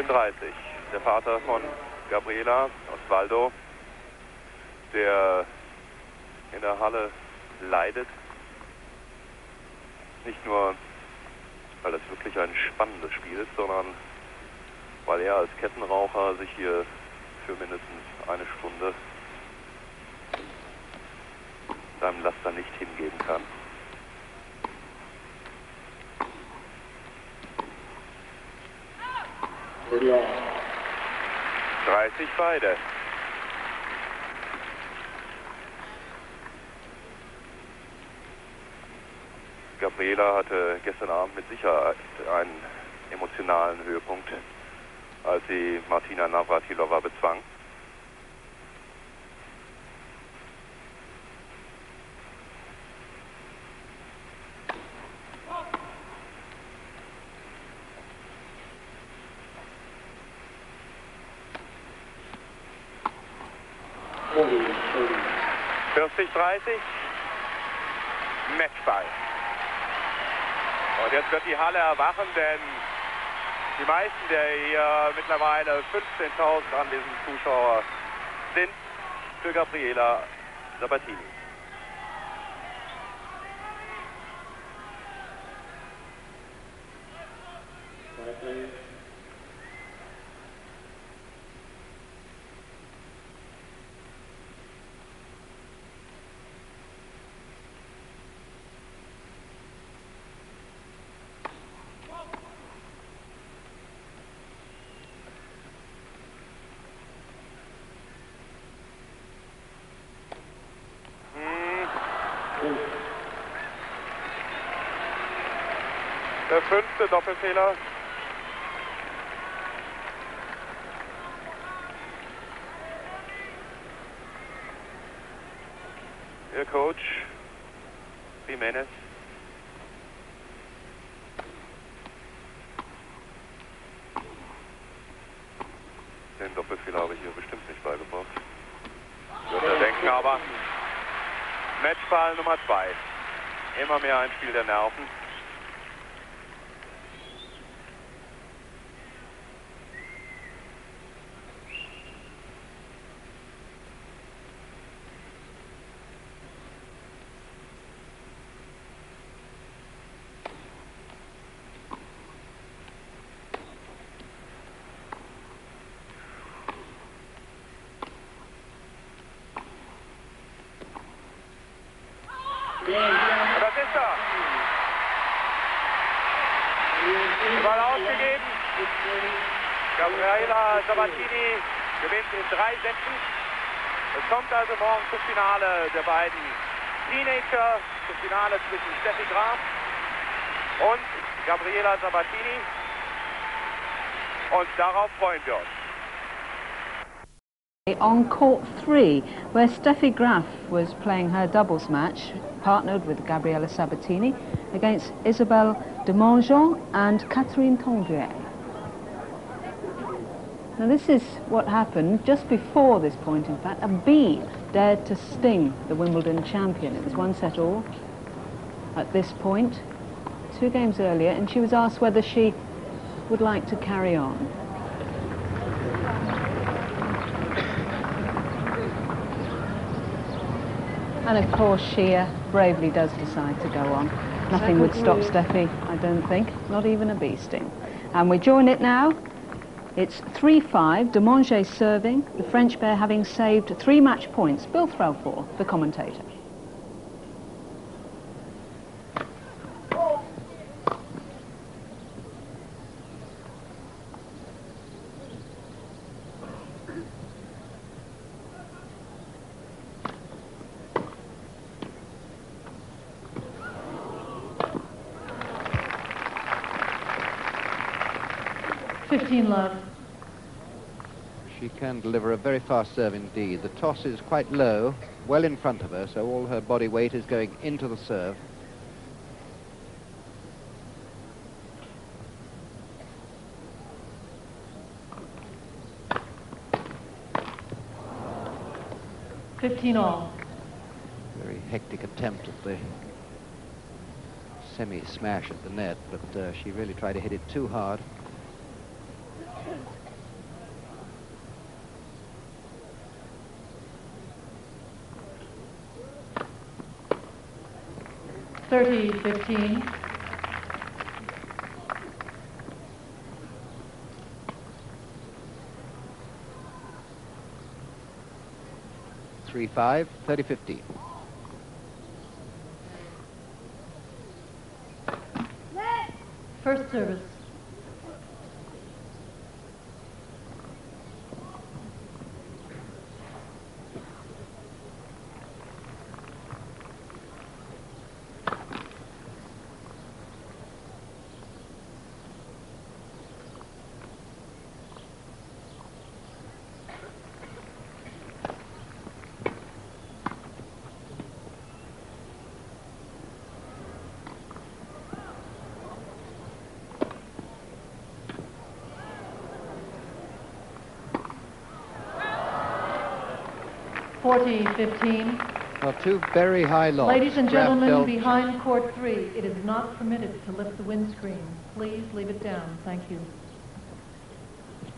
15:30. Der Vater von Gabriela, Osvaldo, der in der Halle leidet. Nicht nur, weil es wirklich ein spannendes Spiel ist, sondern weil er als Kettenraucher sich hier für mindestens eine Stunde seinem Laster nicht hingeben kann. Ja. 30 beide. Gabriela hatte gestern Abend mit Sicherheit einen emotionalen Höhepunkt, als sie Martina Navratilova bezwang. Oh. 40:30. Matchball. Und jetzt wird die Halle erwachen, denn die meisten der hier mittlerweile 15.000 anwesenden Zuschauer sind für Gabriela Sabatini. Der 5. Doppelfehler. Ihr Coach Jimenez. Den Doppelfehler habe ich hier bestimmt nicht beigebracht. Wird er denken, aber Matchball Nummer 2. Immer mehr ein Spiel der Nerven. Das ist er. Ball ausgegeben. Gabriela Sabatini gewinnt in 3 Sätzen. Es kommt also morgen zum Finale der beiden Teenager, zum Finale zwischen Steffi Graf und Gabriela Sabatini. Und darauf freuen wir uns. On court 3, where Steffi Graf was playing her doubles match, partnered with Gabriela Sabatini, against Isabelle Demongeon and Catherine Tonguier. Now this is what happened just before this point, in fact. A bee dared to sting the Wimbledon champion. It was 1-all at this point, 2 games earlier, and she was asked whether she would like to carry on. And of course she bravely does decide to go on. Nothing would stop Steffi, I don't think, not even a bee sting. And we join it now. It's 3-5, Demongeon serving, the French pair having saved 3 match points. Bill Threlfall, the commentator. Love. She can deliver a very fast serve indeed. The toss is quite low, well in front of her, so all her body weight is going into the serve. All. Very hectic attempt at the semi-smash at the net, but she really tried to hit it too hard. 30-15. 3-5, 30-15. First service. Well, two very high lofts. Ladies and Graf gentlemen, dealt- behind court 3, it is not permitted to lift the windscreen. Please leave it down. Thank you.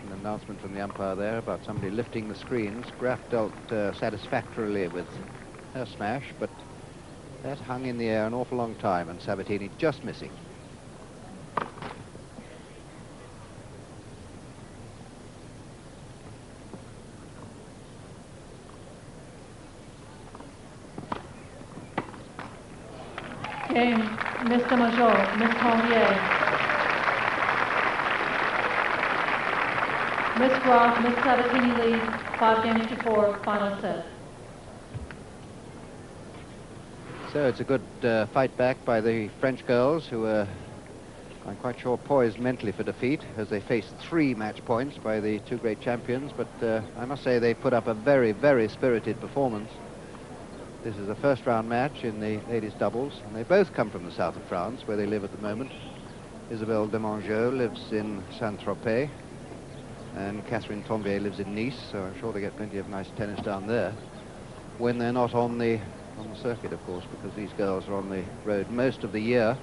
An announcement from the umpire there about somebody lifting the screens. Graf dealt satisfactorily with her smash, but that hung in the air an awful long time, and Sabatini just missing. Game, Mr. Major, Miss Cormier. Miss Graf, Miss Sabatini lead, 5-4, final set. So it's a good fight back by the French girls, who are, I'm quite sure, poised mentally for defeat, as they face 3 match points by the two great champions. But I must say they put up a very, very spirited performance. This is a first-round match in the ladies' doubles, and they both come from the south of France, where they live at the moment. Isabelle Demangeau lives in Saint-Tropez, and Catherine Tombier lives in Nice, so I'm sure they get plenty of nice tennis down there, when they're not on the circuit, of course, because these girls are on the road most of the year.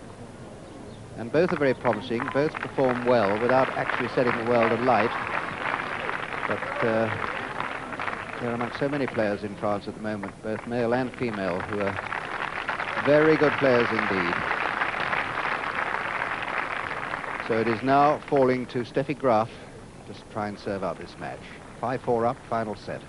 And both are very promising, both perform well without actually setting the world alight. But they're among so many players in France at the moment, both male and female, who are very good players indeed. So it is now falling to Steffi Graf to try and serve out this match. 5-4 up, final set.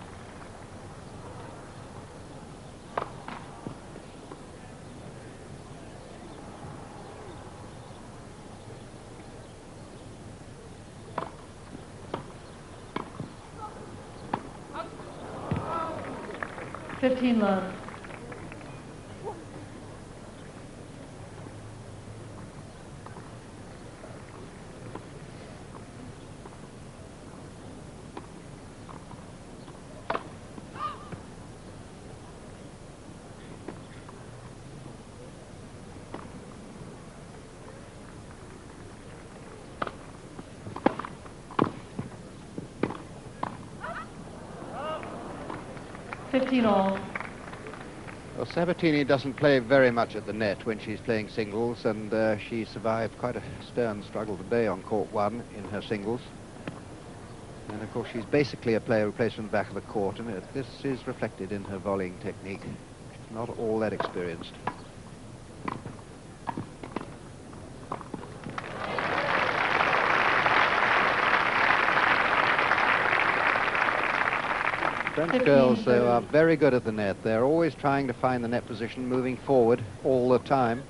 Love. All. Well, Sabatini doesn't play very much at the net when she's playing singles, and she survived quite a stern struggle today on court 1 in her singles. And of course she's basically a player who plays from the back of the court, and this is reflected in her volleying technique. She's not all that experienced. French girls, though, are very good at the net. They're always trying to find the net position, moving forward all the time.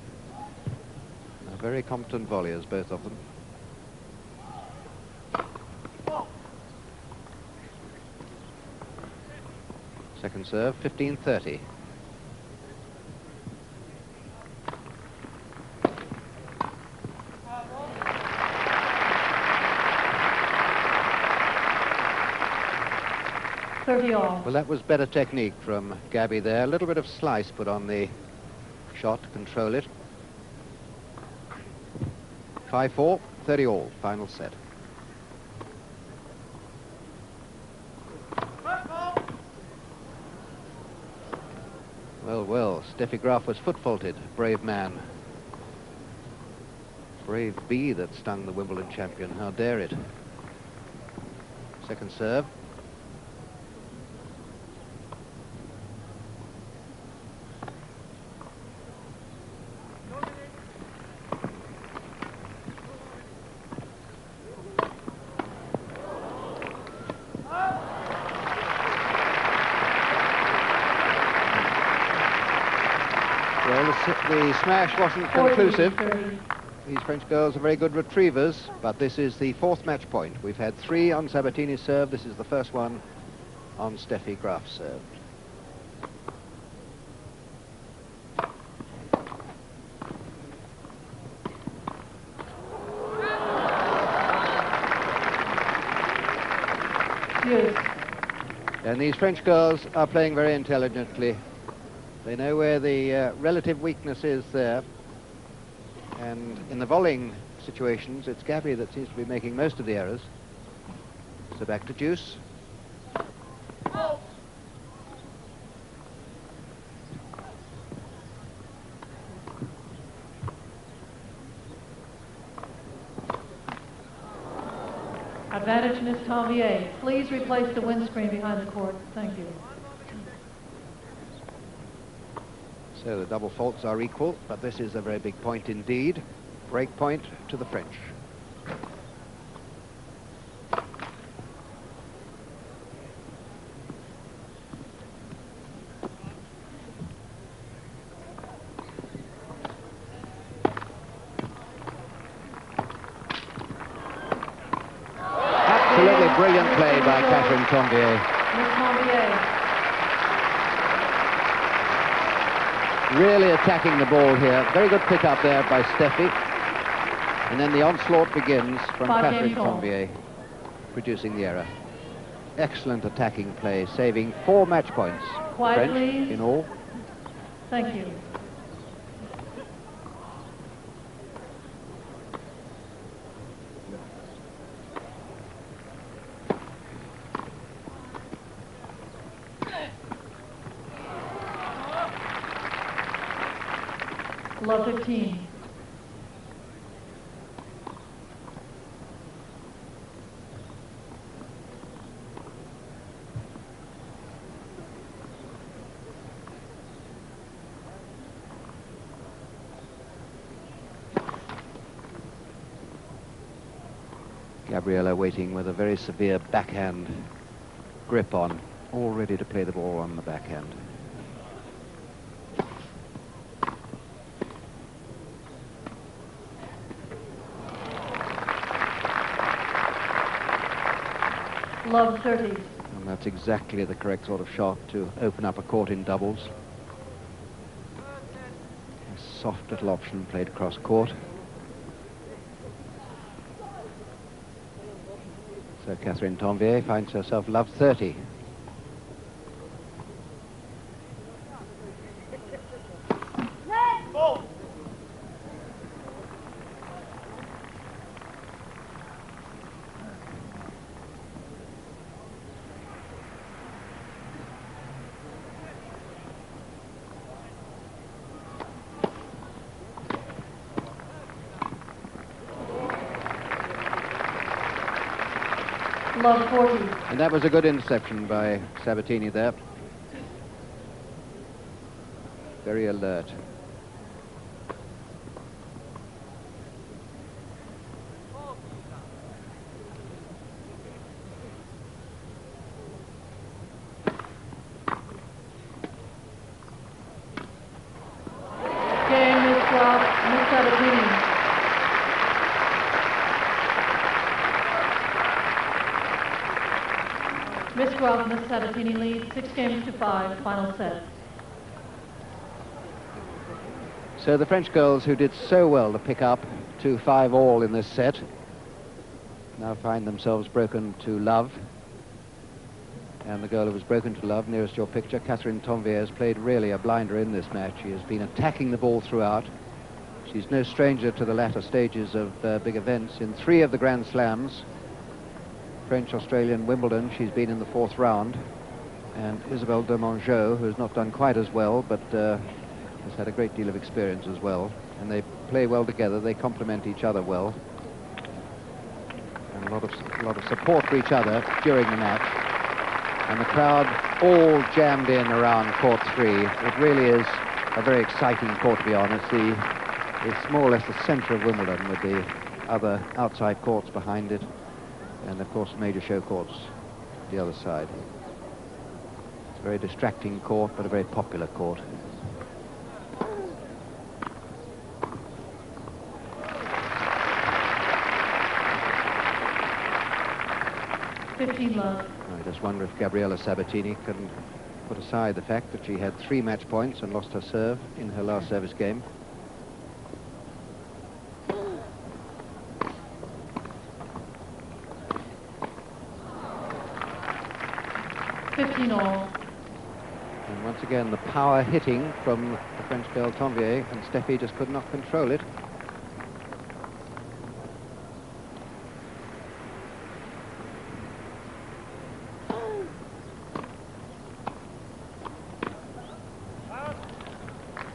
They're very competent volleyers, both of them. Second serve, 15-30. All. Well, that was better technique from Gabby there. A little bit of slice put on the shot to control it. 5-4, 30 all, final set. Well, well, Steffi Graf was foot-faulted. Brave man. Brave bee that stung the Wimbledon champion. How dare it? Second serve. the smash wasn't 40, conclusive. 30. These French girls are very good retrievers, but this is the 4th match point. We've had 3 on Sabatini's serve. This is the first one on Steffi Graf's serve. Yes. And these French girls are playing very intelligently. They know where the relative weakness is there. And in the volleying situations, it's Gabby that seems to be making most of the errors. So back to Juice. Advantage, Miss Tanvier. Please replace the windscreen behind the court. Thank you. So the double faults are equal, but this is a very big point indeed. Break point to the French. Absolutely brilliant play by Catherine Tombier. Miss Tanvier. Really attacking the ball here. Very good pick up there by Steffi. And then the onslaught begins from Catherine Tombier, producing the error. Excellent attacking play, saving 4 match points. Quiet, French please. in all. Thank you. Love 15. Gabriela waiting with a very severe backhand grip on, all ready to play the ball on the backhand. Love 30. And that's exactly the correct sort of shot to open up a court in doubles. A soft little option played across court. So Catherine Tombier finds herself love 30. Love 40. And that was a good interception by Sabatini there. Very alert. Game, Miss Graf, Miss Sabatini. Miss Graf, Miss Sabatini lead 6 games to 5, final set. So the French girls, who did so well to pick up to 5 all in this set, now find themselves broken to love. And the girl who was broken to love, nearest your picture, Catherine Tombier, has played really a blinder in this match. She has been attacking the ball throughout. She's no stranger to the latter stages of big events. In 3 of the Grand Slams, French, Australian, Wimbledon, she's been in the 4th round. And Isabelle Demongeau, who has not done quite as well, but has had a great deal of experience as well. And they play well together. They complement each other well. And a lot of support for each other during the match. And the crowd all jammed in around court 3. It really is a very exciting court to be on. It's more or less the centre of Wimbledon with the other outside courts behind it. And of course major show courts the other side. It's a very distracting court, but a very popular court. 15 love. I just wonder if Gabriela Sabatini can put aside the fact that she had 3 match points and lost her serve in her last service game. And once again, the power hitting from the French girl Tombier, and Steffi just could not control it.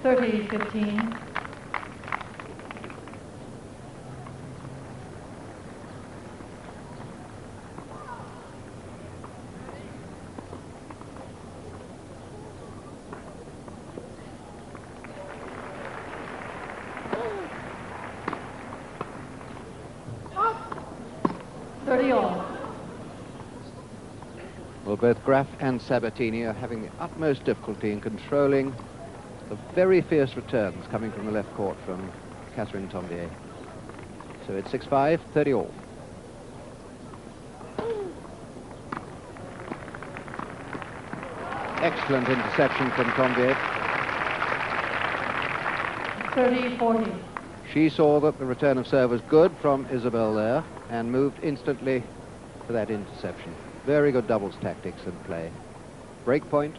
(30-15). Well, both Graf and Sabatini are having the utmost difficulty in controlling the very fierce returns coming from the left court from Catherine Tombier. So it's 6-5, 30 all. Excellent interception from Tombier. 30-40. She saw that the return of serve was good from Isabel there and moved instantly for that interception. Very good doubles tactics in play. Break point.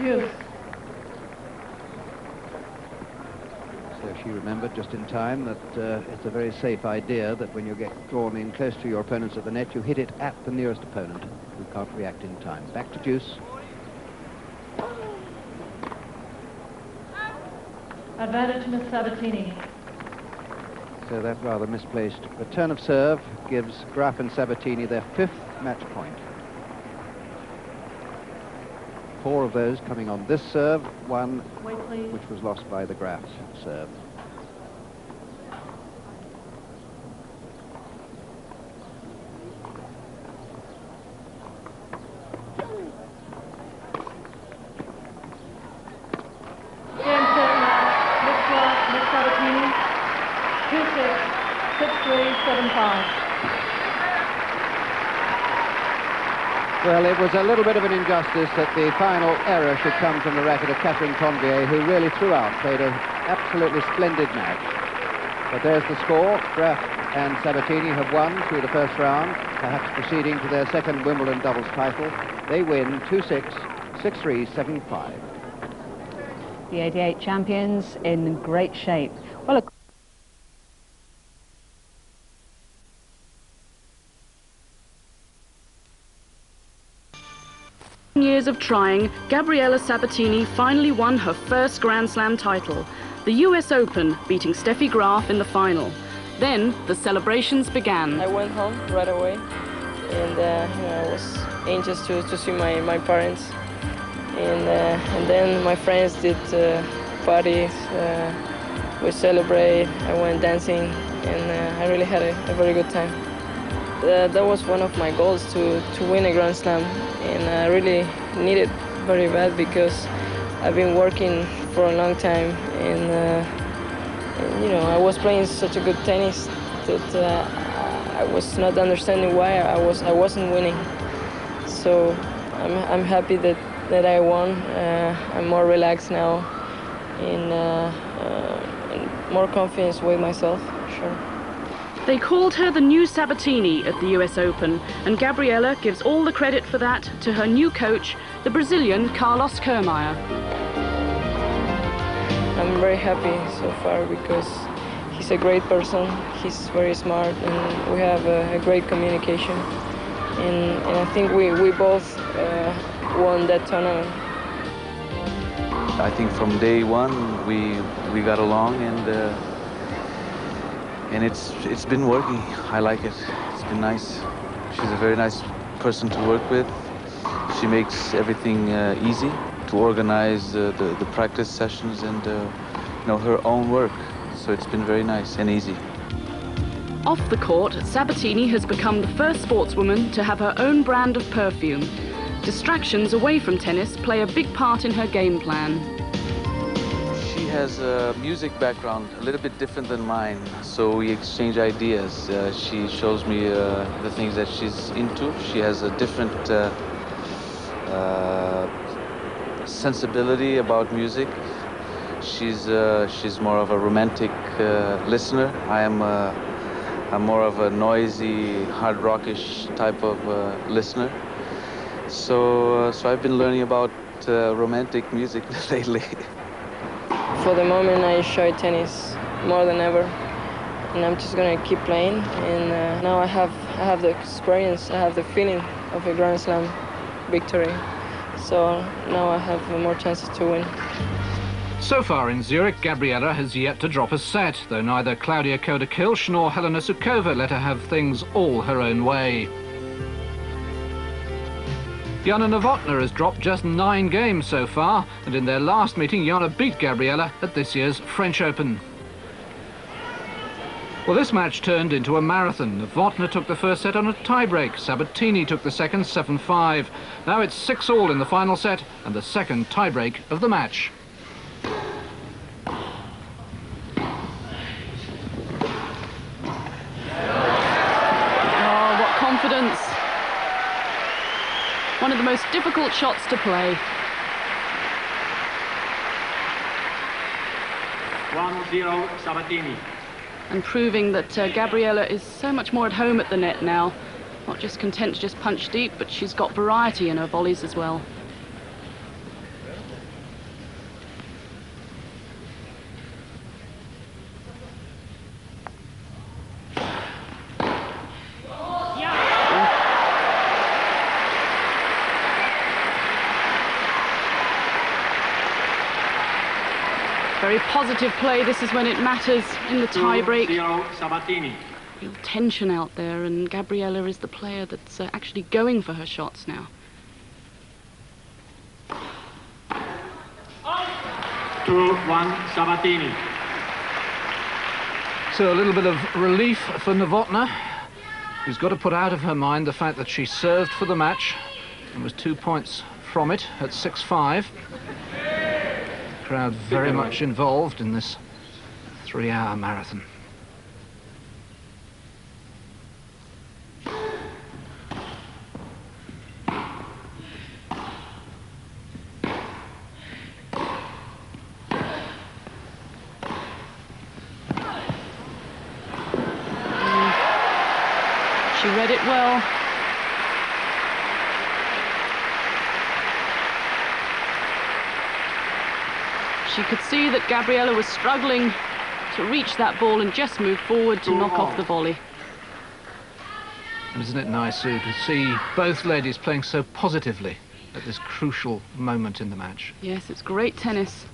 Yes. So she remembered just in time that it's a very safe idea that when you get drawn in close to your opponents at the net, you hit it at the nearest opponent who can't react in time. Back to deuce. Advantage Miss Sabatini. So that rather misplaced return of serve gives Graf and Sabatini their 5th match point. 4 of those coming on this serve, 1 which was lost by the Graf's serve. Well, it was a little bit of an injustice that the final error should come from the racket of Catherine Tombier, who really throughout played an absolutely splendid match. But there's the score. Graf and Sabatini have won through the first round, perhaps proceeding to their second Wimbledon doubles title. They win 2-6, 6-3, 7-5. The 88 champions in great shape. Well, years of trying, Gabriela Sabatini finally won her first Grand Slam title, the US Open, beating Steffi Graf in the final. Then the celebrations began. I went home right away, and I was anxious to see my parents, and then my friends did parties. We celebrate. I went dancing, and I really had a very good time. That was one of my goals, to win a Grand Slam, and I really need it very bad because I've been working for a long time, and you know, I was playing such a good tennis that I was not understanding why I wasn't winning. So I'm happy that I won. I'm more relaxed now, and more confidence with myself, sure. They called her the new Sabatini at the US Open, and Gabriela gives all the credit for that to her new coach, the Brazilian Carlos Kermeyer. I'm very happy so far because he's a great person, he's very smart, and we have a great communication. And I think we both won that tournament. I think from day one we got along, and it's been working. I like it. It's been nice. She's a very nice person to work with. She makes everything easy to organize the practice sessions and you know, her own work. So it's been very nice and easy. Off the court, Sabatini has become the first sportswoman to have her own brand of perfume. Distractions away from tennis play a big part in her game plan. She has a music background a little bit different than mine, so we exchange ideas. She shows me the things that she's into. She has a different sensibility about music. She's more of a romantic listener. I'm more of a noisy, hard rockish type of listener. So I've been learning about romantic music lately. For the moment, I enjoy tennis more than ever, and I'm just gonna keep playing. And now I have the experience, I have the feeling of a Grand Slam victory. So now I have more chances to win. So far in Zurich, Gabriela has yet to drop a set, though neither Claudia Koda-Kilsch nor Helena Sukova let her have things all her own way. Jana Novotná has dropped just 9 games so far, and in their last meeting, Jana beat Gabriela at this year's French Open. Well, this match turned into a marathon. Novotná took the first set on a tiebreak. Sabatini took the second 7-5. Now it's 6-all in the final set, and the second tiebreak of the match. Oh, what confidence. One of the most difficult shots to play. 1-0 Sabatini. And proving that Gabriela is so much more at home at the net now. Not just content to just punch deep, but she's got variety in her volleys as well. Very positive play. This is when it matters in the tiebreak. 2-0 Sabatini. Real tension out there, and Gabriela is the player that's actually going for her shots now. 2-1 Sabatini. So a little bit of relief for Novotná, who's got to put out of her mind the fact that she served for the match and was 2 points from it at 6-5. Crowd very much involved in this 3-hour marathon. She read it well. She could see that Gabriela was struggling to reach that ball and just move forward to knock off the volley. Isn't it nice, Sue, to see both ladies playing so positively at this crucial moment in the match? Yes, it's great tennis.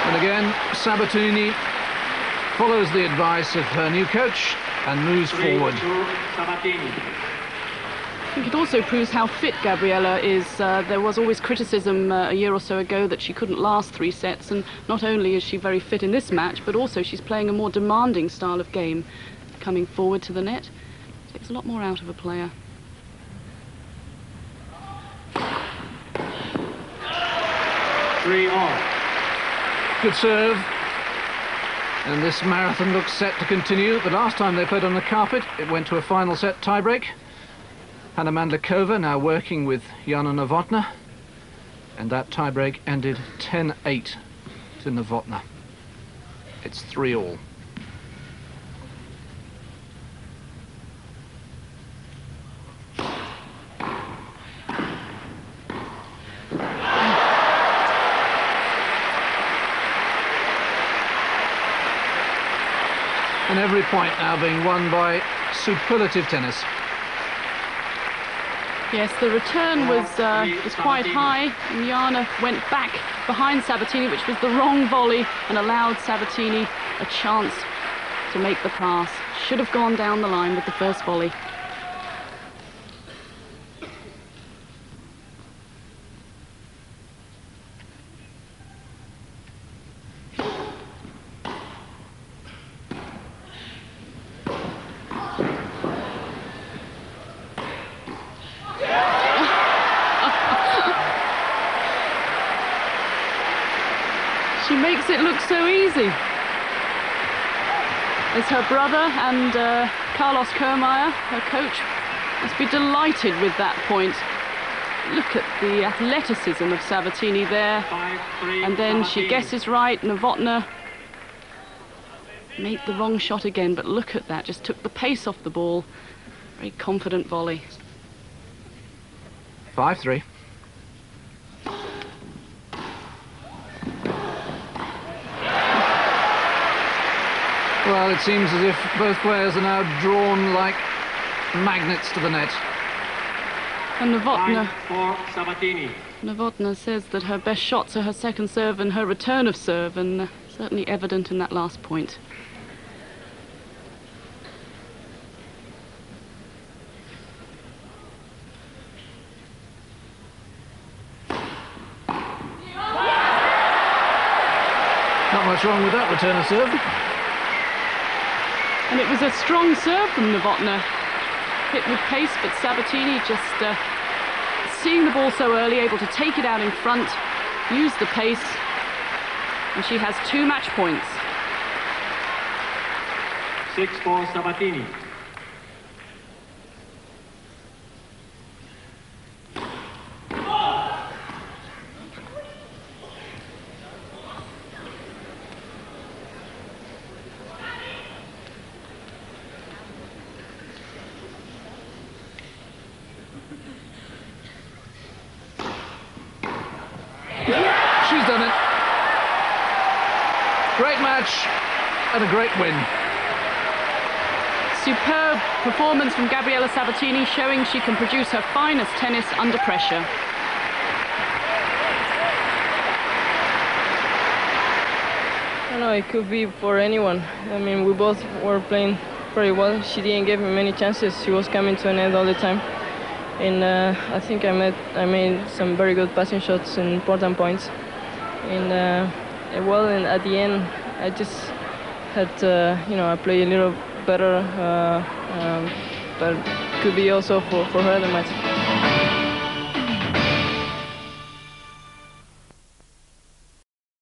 And again, Sabatini follows the advice of her new coach and moves forward. 3-2 Sabatini. I think it also proves how fit Gabriela is. There was always criticism a year or so ago that she couldn't last 3 sets, and not only is she very fit in this match, but also she's playing a more demanding style of game, coming forward to the net. Takes a lot more out of a player. Good serve. And this marathon looks set to continue. The last time they played on the carpet, it went to a final set tiebreak. Hanna Mandlikova now working with Jana Novotná. And that tiebreak ended 10-8 to Novotná. It's 3-all. And every point now being won by superlative tennis. Yes, the return was quite high, and Jana went back behind Sabatini, which was the wrong volley, and allowed Sabatini a chance to make the pass. Should have gone down the line with the first volley. She makes it look so easy. It's her brother and Carlos Kermeyer, her coach, must be delighted with that point. Look at the athleticism of Sabatini there. And then she guesses right. Novotná made the wrong shot again, but look at that. Just took the pace off the ball. Very confident volley. 5-3. Well, it seems as if both players are now drawn like magnets to the net. And For Sabatini. Novotná says that her best shots are her second serve and her return of serve, and certainly evident in that last point. Not much wrong with that return of serve. And it was a strong serve from Novotná. Hit with pace, but Sabatini just seeing the ball so early, able to take it out in front, use the pace, and she has 2 match points. 6 for Sabatini. She's done it. Great match and a great win. Superb performance from Gabriela Sabatini, showing she can produce her finest tennis under pressure. I don't know, it could be for anyone. I mean, we both were playing very well. She didn't give me many chances. She was coming to an end all the time. And I think I made some very good passing shots in important points. And well, and at the end, I just had, I played a little better, but could be also for her the match.